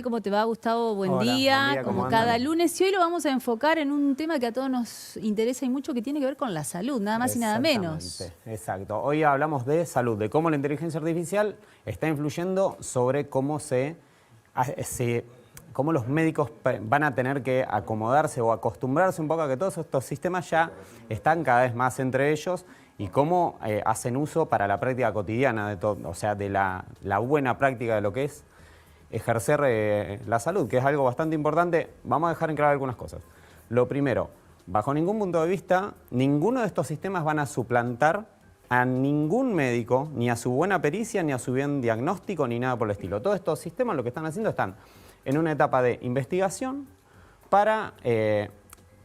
¿Cómo te va, Gustavo? Buen Hola, día, buen día, ¿cómo como andan? cada lunes. Y hoy lo vamos a enfocar en un tema que a todos nos interesa y mucho, que tiene que ver con la salud, nada más y nada menos. Exactamente, exacto. Hoy hablamos de salud, de cómo la inteligencia artificial está influyendo sobre cómo cómo los médicos van a tener que acomodarse o acostumbrarse un poco a que todos estos sistemas ya están cada vez más entre ellos y cómo hacen uso para la práctica cotidiana de todo, o sea, de la buena práctica de lo que es ejercer la salud, que es algo bastante importante. Vamos a dejar en claro algunas cosas. Lo primero, bajo ningún punto de vista, ninguno de estos sistemas van a suplantar a ningún médico, ni a su buena pericia, ni a su buen diagnóstico, ni nada por el estilo. Todos estos sistemas lo que están haciendo están en una etapa de investigación para,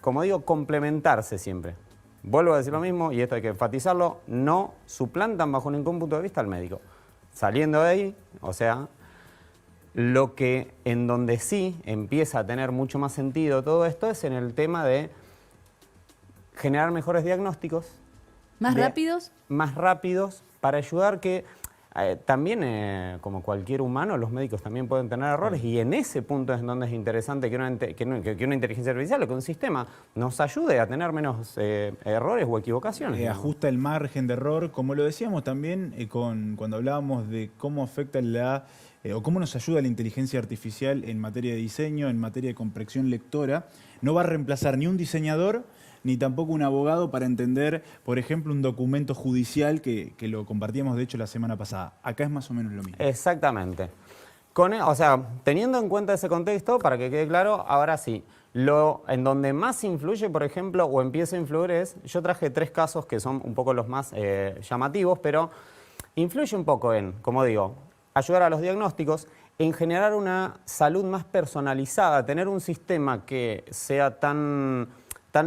como digo, complementarse siempre. Vuelvo a decir lo mismo, y esto hay que enfatizarlo, no suplantan bajo ningún punto de vista al médico. Saliendo de ahí, o sea, lo que en donde sí empieza a tener mucho más sentido todo esto es en el tema de generar mejores diagnósticos. ¿Más rápidos? Más rápidos para ayudar que también, como cualquier humano, los médicos también pueden tener errores y en ese punto es donde es interesante que una inteligencia artificial o que un sistema nos ayude a tener menos errores o equivocaciones. Ajusta el margen de error, como lo decíamos también cuando hablábamos de cómo afecta o cómo nos ayuda la inteligencia artificial en materia de diseño, en materia de comprensión lectora. No va a reemplazar ni un diseñador ni tampoco un abogado para entender, por ejemplo, un documento judicial que lo compartíamos, de hecho, la semana pasada. Acá es más o menos lo mismo. Exactamente. O sea, teniendo en cuenta ese contexto, para que quede claro, ahora sí, en donde más influye, por ejemplo, o empieza a influir yo traje 3 casos que son un poco los más llamativos, pero influye un poco en, como digo, ayudar a los diagnósticos, en generar una salud más personalizada, tener un sistema que sea tan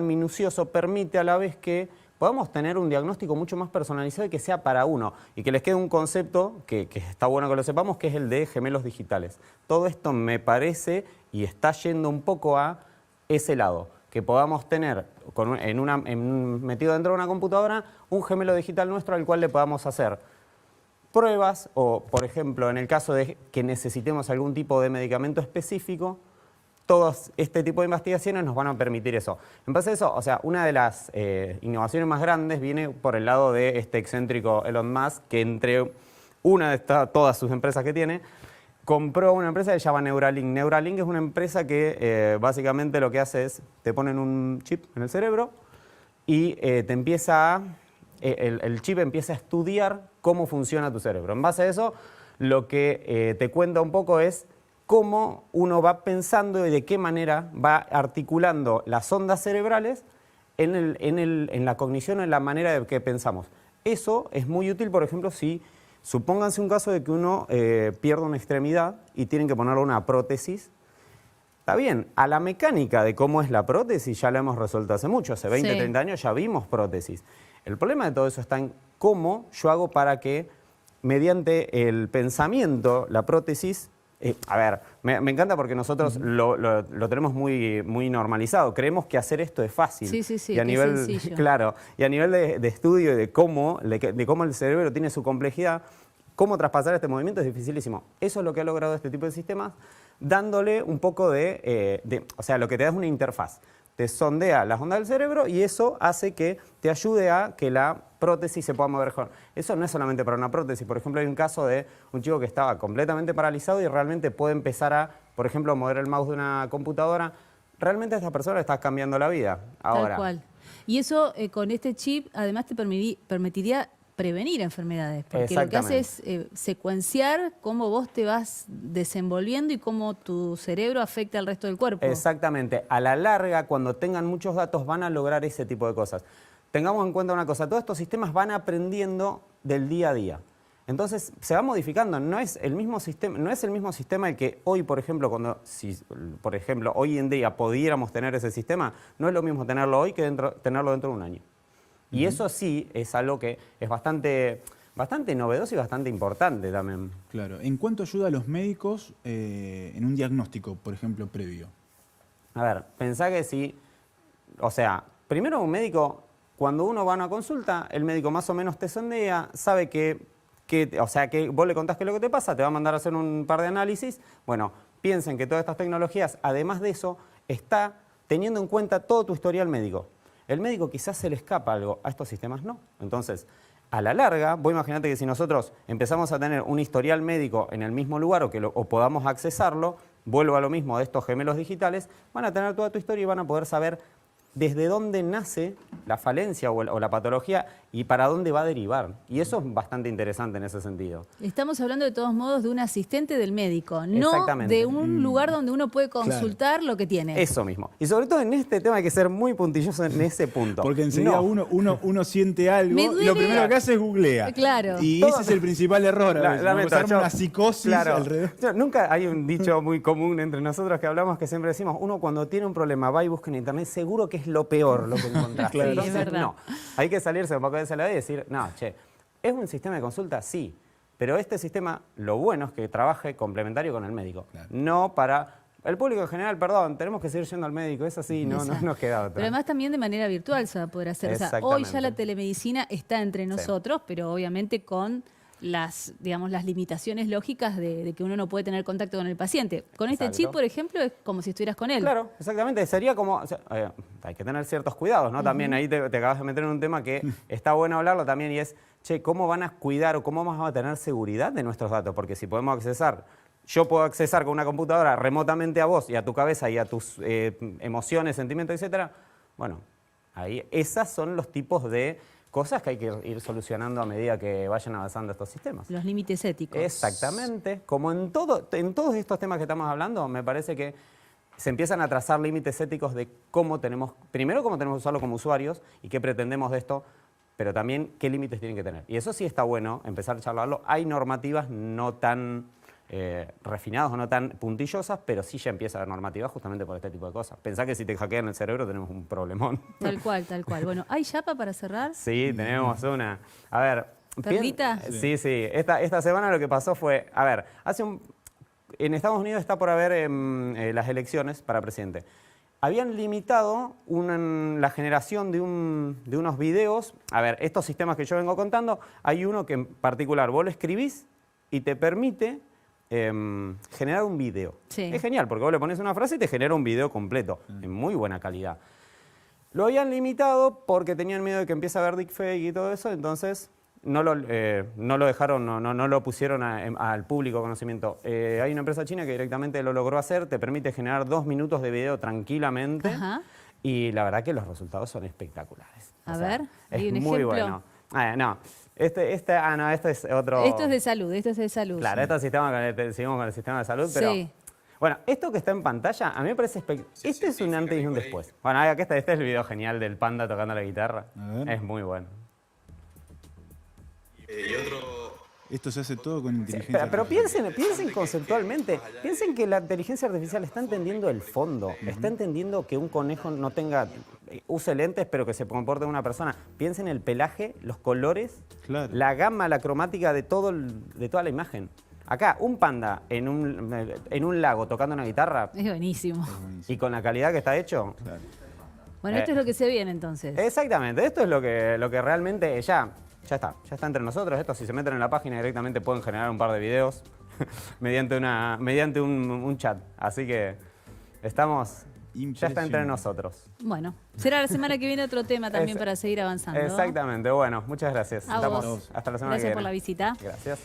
minucioso permite a la vez que podamos tener un diagnóstico mucho más personalizado y que sea para uno. Y que les quede un concepto que está bueno que lo sepamos, que es el de gemelos digitales. Todo esto me parece y está yendo un poco a ese lado. Que podamos tener metido dentro de una computadora un gemelo digital nuestro al cual le podamos hacer pruebas o, por ejemplo, en el caso de que necesitemos algún tipo de medicamento específico, todos este tipo de investigaciones nos van a permitir eso. En base a eso, o sea, una de las innovaciones más grandes viene por el lado de este excéntrico Elon Musk, que entre todas sus empresas que tiene, compró una empresa que se llama Neuralink. Neuralink es una empresa que básicamente lo que hace es, te ponen un chip en el cerebro y el chip empieza a estudiar cómo funciona tu cerebro. En base a eso, lo que te cuenta un poco es cómo uno va pensando y de qué manera va articulando las ondas cerebrales en la cognición, en la manera de que pensamos. Eso es muy útil, por ejemplo, si supónganse un caso de que uno pierde una extremidad y tienen que ponerle una prótesis. Está bien, a la mecánica de cómo es la prótesis ya la hemos resuelto hace mucho, hace 20, 30 años ya vimos prótesis. El problema de todo eso está en cómo yo hago para que, mediante el pensamiento, la prótesis... a ver, me encanta porque nosotros lo tenemos muy normalizado. Creemos que hacer esto es fácil. Sí, y a nivel, es sencillo. Claro, y a nivel de estudio y de cómo el cerebro tiene su complejidad, cómo traspasar este movimiento es dificilísimo. Eso es lo que ha logrado este tipo de sistemas, dándole un poco o sea, lo que te da es una interfaz. Te sondea las ondas del cerebro y eso hace que te ayude a que la prótesis se pueda mover mejor. Eso no es solamente para una prótesis. Por ejemplo, hay un caso de un chico que estaba completamente paralizado y realmente puede empezar a, por ejemplo, mover el mouse de una computadora. Realmente a esta persona le estás cambiando la vida. Ahora, Tal cual. Y eso, con este chip, además te permitiría prevenir enfermedades, porque lo que hace es secuenciar cómo vos te vas desenvolviendo y cómo tu cerebro afecta al resto del cuerpo. Exactamente. A la larga, cuando tengan muchos datos, van a lograr ese tipo de cosas. Tengamos en cuenta una cosa, todos estos sistemas van aprendiendo del día a día. Entonces, se va modificando, no es el mismo sistema el que hoy, por ejemplo, por ejemplo, hoy en día pudiéramos tener ese sistema, no es lo mismo tenerlo hoy que tenerlo dentro de un año. Y eso sí es algo que es bastante novedoso y bastante importante también. Claro. ¿En cuánto ayuda a los médicos en un diagnóstico, por ejemplo, previo? A ver, pensá que o sea, primero un médico, cuando uno va a una consulta, el médico más o menos te sondea, sabe o sea, que vos le contás qué es lo que te pasa, te va a mandar a hacer un par de análisis. Bueno, piensen que todas estas tecnologías, además de eso, está teniendo en cuenta todo tu historial médico. El médico quizás se le escapa algo, a estos sistemas no. Entonces, a la larga, vos imaginate que si nosotros empezamos a tener un historial médico en el mismo lugar o podamos accesarlo, vuelvo a lo mismo de estos gemelos digitales, van a tener toda tu historia y van a poder saber desde dónde nace la falencia o la patología y para dónde va a derivar. Y eso es bastante interesante en ese sentido. Estamos hablando de todos modos de un asistente del médico, no de un lugar donde uno puede consultar lo que tiene. Eso mismo. Y sobre todo en este tema hay que ser muy puntilloso en ese punto. Porque enseguida uno siente algo y lo primero que hace es googlea. Claro. Y ese es el principal error. Una psicosis alrededor. Nunca hay un dicho muy común entre nosotros que hablamos que siempre decimos, uno cuando tiene un problema va y busca en internet, seguro que es lo peor lo que encontraste. Claro. Entonces, es verdad. no, hay que salirse un poco de esa lado y decir, no, che, ¿es un sistema de consulta? Sí, pero este sistema, lo bueno es que trabaje complementario con el médico, no para... El público en general, perdón, tenemos que seguir yendo al médico, es así, no nos queda otra. Pero además también de manera virtual se va a poder hacer. O sea, hoy ya la telemedicina está entre nosotros, pero obviamente con las, digamos, las limitaciones lógicas de que uno no puede tener contacto con el paciente. Con este chip, por ejemplo, es como si estuvieras con él. Claro, exactamente. Sería como... O sea, hay que tener ciertos cuidados, ¿no? También ahí te acabas de meter en un tema que está bueno hablarlo también y es, che, ¿cómo van a cuidar o cómo vamos a tener seguridad de nuestros datos? Porque si podemos accesar... Yo puedo accesar con una computadora remotamente a vos y a tu cabeza y a tus emociones, sentimientos, etcétera. Bueno, ahí esos son los tipos de cosas que hay que ir solucionando a medida que vayan avanzando estos sistemas. Los límites éticos. Exactamente. Como en todos estos temas que estamos hablando, me parece que se empiezan a trazar límites éticos de cómo tenemos, primero cómo tenemos que usarlo como usuarios y qué pretendemos de esto, pero también qué límites tienen que tener. Y eso sí está bueno, empezar a charlarlo. Hay normativas no tan refinadas o no tan puntillosas, pero sí ya empieza a haber normativas justamente por este tipo de cosas. Pensá que si te hackean el cerebro tenemos un problemón. Tal cual, tal cual. Bueno, ¿hay chapa para cerrar? Sí, tenemos una. A ver... ¿Perlita? Sí. Esta semana lo que pasó fue... A ver, en Estados Unidos está por haber las elecciones para presidente. Habían limitado la generación de unos videos. A ver, estos sistemas que yo vengo contando, hay uno que en particular vos lo escribís y te permite generar un video. Sí. Es genial, porque vos le pones una frase y te genera un video completo, en muy buena calidad. Lo habían limitado porque tenían miedo de que empiece a haber deepfake y todo eso, entonces no lo dejaron, no lo pusieron al público conocimiento. Hay una empresa china que directamente lo logró hacer, te permite generar 2 minutos de video tranquilamente. Ajá. Y la verdad que los resultados son espectaculares. A ver, ¿hay un ejemplo? Bueno. No, este es otro... Esto es de salud, Claro, seguimos con el sistema de salud, pero... Sí. Bueno, esto que está en pantalla, a mí me parece este es un antes y un después. Bueno, acá este es el video genial del panda tocando la guitarra. Es muy bueno. Esto se hace todo con inteligencia artificial. Pero piensen conceptualmente. Piensen que la inteligencia artificial está entendiendo el fondo. Está entendiendo que un conejo no use lentes, pero que se comporte como una persona. Piensen el pelaje, los colores, la gama, la cromática de toda la imagen. Acá, un panda en un lago tocando una guitarra. Es buenísimo. Y con la calidad que está hecho. Claro. Bueno, esto es lo que se viene entonces. Exactamente. Esto es lo que realmente ya está entre nosotros. Esto, si se meten en la página directamente pueden generar un par de videos mediante un chat. Así que ya está entre nosotros. Bueno, será la semana que viene otro tema también para seguir avanzando. Exactamente. Bueno, muchas gracias. Hasta la semana que viene. Gracias por la visita. Gracias.